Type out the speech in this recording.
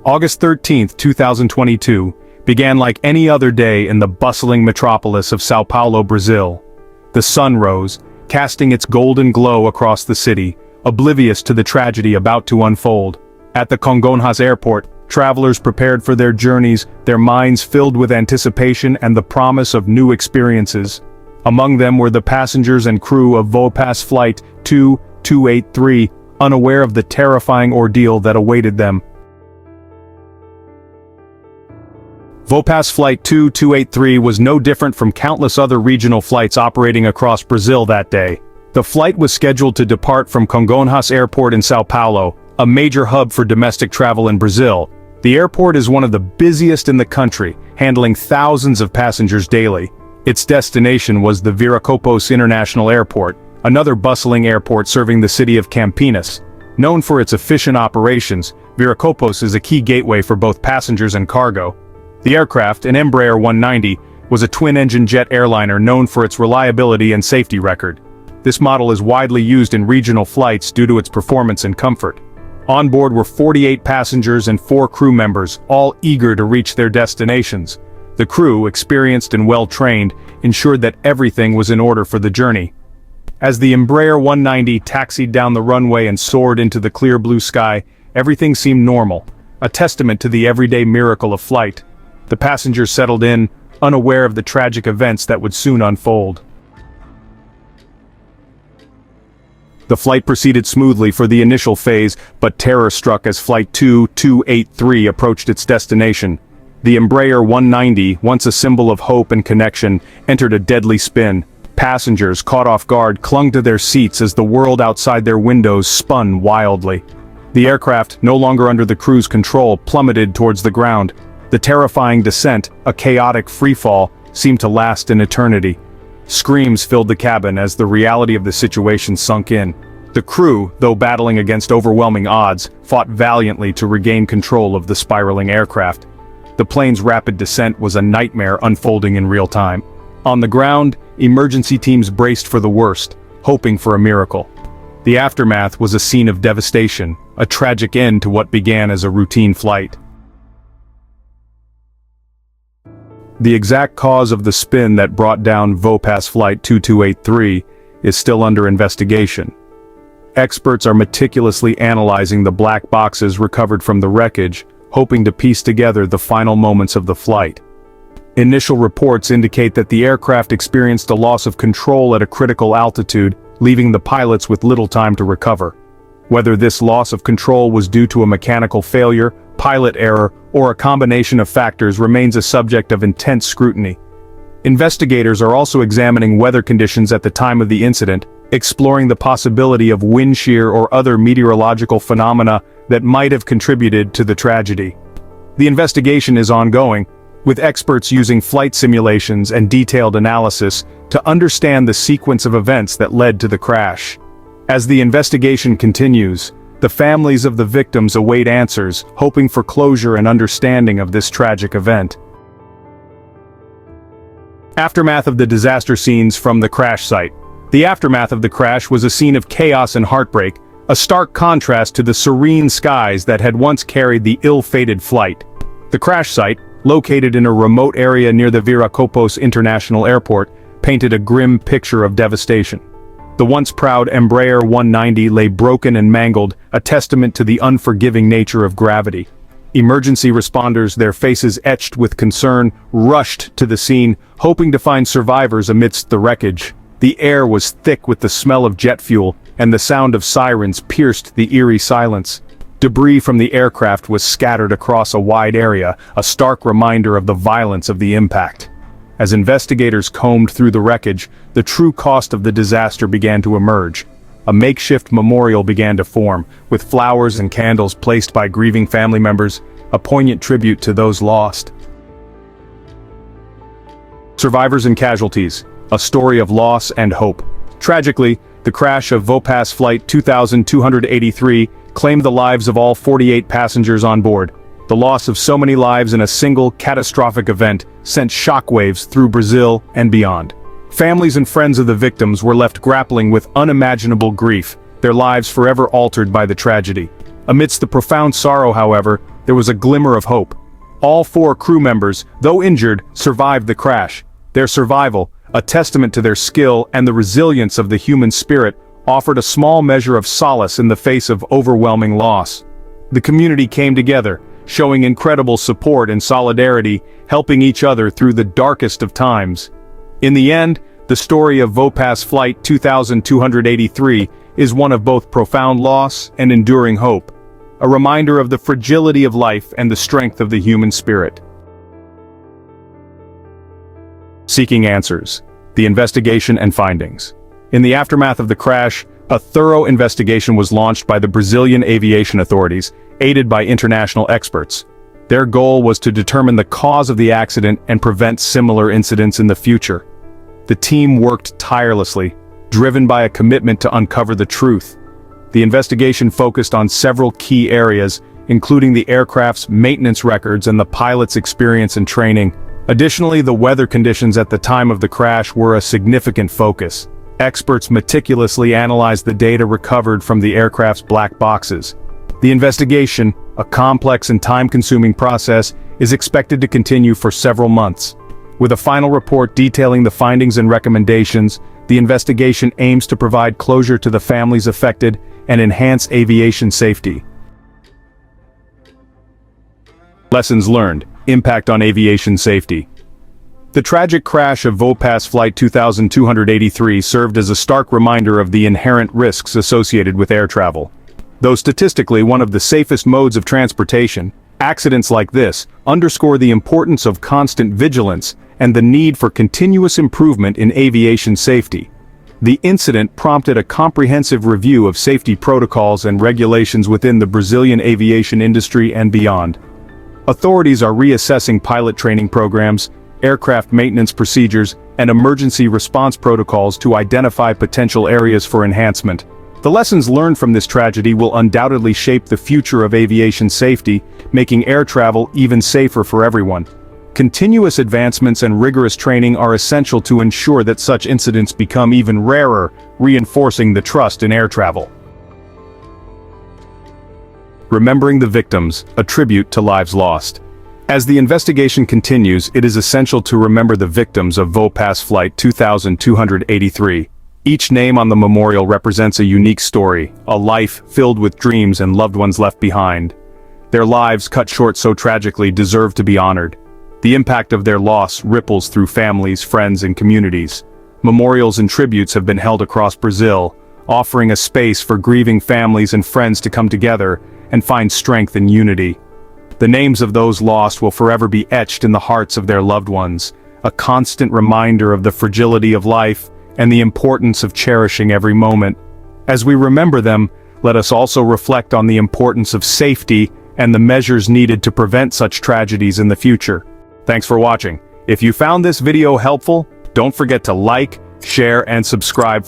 August 13, 2022, began like any other day in the bustling metropolis of São Paulo, Brazil. The sun rose, casting its golden glow across the city, oblivious to the tragedy about to unfold. At the Congonhas airport, travelers prepared for their journeys, their minds filled with anticipation and the promise of new experiences. Among them were the passengers and crew of 𝐕𝐈𝐃 Flight 2283, unaware of the terrifying ordeal that awaited them. 𝐕𝐈𝐃 Flight 2283 was no different from countless other regional flights operating across Brazil that day. The flight was scheduled to depart from Congonhas Airport in São Paulo, a major hub for domestic travel in Brazil. The airport is one of the busiest in the country, handling thousands of passengers daily. Its destination was the 𝐕𝐈𝐃𝐄 International Airport, another bustling airport serving the city of Campinas. Known for its efficient operations, 𝐕𝐈𝐃𝐄 is a key gateway for both passengers and cargo. The aircraft, an Embraer 190, was a twin-engine jet airliner known for its reliability and safety record. This model is widely used in regional flights due to its performance and comfort. On board were 48 passengers and 4 crew members, all eager to reach their destinations. The crew, experienced and well-trained, ensured that everything was in order for the journey. As the Embraer 190 taxied down the runway and soared into the clear blue sky, everything seemed normal, a testament to the everyday miracle of flight. The passengers settled in, unaware of the tragic events that would soon unfold. The flight proceeded smoothly for the initial phase, but terror struck as Flight 2283 approached its destination. The Embraer 190, once a symbol of hope and connection, entered a deadly spin. Passengers, caught off guard, clung to their seats as the world outside their windows spun wildly. The aircraft, no longer under the crew's control, plummeted towards the ground. The terrifying descent, a chaotic freefall, seemed to last an eternity. Screams filled the cabin as the reality of the situation sunk in. The crew, though battling against overwhelming odds, fought valiantly to regain control of the spiraling aircraft. The plane's rapid descent was a nightmare unfolding in real time. On the ground, emergency teams braced for the worst, hoping for a miracle. The aftermath was a scene of devastation, a tragic end to what began as a routine flight. The exact cause of the spin that brought down 𝐕𝐈𝐃 Flight 2283 is still under investigation. Experts are meticulously analyzing the black boxes recovered from the wreckage, hoping to piece together the final moments of the flight. Initial reports indicate that the aircraft experienced a loss of control at a critical altitude, leaving the pilots with little time to recover. Whether this loss of control was due to a mechanical failure, pilot error, or a combination of factors remains a subject of intense scrutiny. Investigators are also examining weather conditions at the time of the incident, exploring the possibility of wind shear or other meteorological phenomena that might have contributed to the tragedy. The investigation is ongoing, with experts using flight simulations and detailed analysis to understand the sequence of events that led to the crash. As the investigation continues, the families of the victims await answers, hoping for closure and understanding of this tragic event. Aftermath of the disaster scenes from the crash site. The aftermath of the crash was a scene of chaos and heartbreak, a stark contrast to the serene skies that had once carried the ill-fated flight. The crash site, located in a remote area near the 𝐕𝐈𝐃𝐄 International Airport, painted a grim picture of devastation. The once proud Embraer 190 lay broken and mangled, a testament to the unforgiving nature of gravity. Emergency responders, their faces etched with concern, rushed to the scene, hoping to find survivors amidst the wreckage. The air was thick with the smell of jet fuel, and the sound of sirens pierced the eerie silence. Debris from the aircraft was scattered across a wide area, a stark reminder of the violence of the impact. As investigators combed through the wreckage, the true cost of the disaster began to emerge. A makeshift memorial began to form, with flowers and candles placed by grieving family members, a poignant tribute to those lost. Survivors and casualties, a story of loss and hope. Tragically, the crash of 𝐕𝐈𝐃 Flight 2283 claimed the lives of all 48 passengers on board. The loss of so many lives in a single catastrophic event sent shockwaves through Brazil and beyond. Families and friends of the victims were left grappling with unimaginable grief, their lives forever altered by the tragedy. Amidst the profound sorrow, however, there was a glimmer of hope. All 4 crew members, though injured, survived the crash. Their survival, a testament to their skill and the resilience of the human spirit, offered a small measure of solace in the face of overwhelming loss. The community came together, showing incredible support and solidarity, helping each other through the darkest of times. In the end, the story of 𝐕𝐈𝐃𝐄𝐎 Flight 2283 is one of both profound loss and enduring hope, a reminder of the fragility of life and the strength of the human spirit. Seeking answers. The investigation and findings. In the aftermath of the crash, a thorough investigation was launched by the Brazilian aviation authorities, aided by international experts. Their goal was to determine the cause of the accident and prevent similar incidents in the future. The team worked tirelessly, driven by a commitment to uncover the truth. The investigation focused on several key areas, including the aircraft's maintenance records and the pilot's experience and training. Additionally, the weather conditions at the time of the crash were a significant focus. Experts meticulously analyzed the data recovered from the aircraft's black boxes. The investigation, a complex and time-consuming process, is expected to continue for several months. With a final report detailing the findings and recommendations, the investigation aims to provide closure to the families affected and enhance aviation safety. Lessons learned. Impact on aviation safety. The tragic crash of 𝐕𝐈𝐃𝐄𝐎 Flight 2283 served as a stark reminder of the inherent risks associated with air travel. Though statistically one of the safest modes of transportation, accidents like this underscore the importance of constant vigilance and the need for continuous improvement in aviation safety. The incident prompted a comprehensive review of safety protocols and regulations within the Brazilian aviation industry and beyond. Authorities are reassessing pilot training programs, aircraft maintenance procedures, and emergency response protocols to identify potential areas for enhancement. The lessons learned from this tragedy will undoubtedly shape the future of aviation safety, making air travel even safer for everyone. Continuous advancements and rigorous training are essential to ensure that such incidents become even rarer, reinforcing the trust in air travel. Remembering the victims, a tribute to lives lost. As the investigation continues, it is essential to remember the victims of 𝐕𝐈𝐃𝐄𝐎 Flight 2283. Each name on the memorial represents a unique story, a life filled with dreams and loved ones left behind. Their lives, cut short so tragically, deserve to be honored. The impact of their loss ripples through families, friends, and communities. Memorials and tributes have been held across Brazil, offering a space for grieving families and friends to come together and find strength and unity. The names of those lost will forever be etched in the hearts of their loved ones, a constant reminder of the fragility of life and the importance of cherishing every moment. As we remember them, let us also reflect on the importance of safety and the measures needed to prevent such tragedies in the future. Thanks for watching. If you found this video helpful, don't forget to like, share, and subscribe.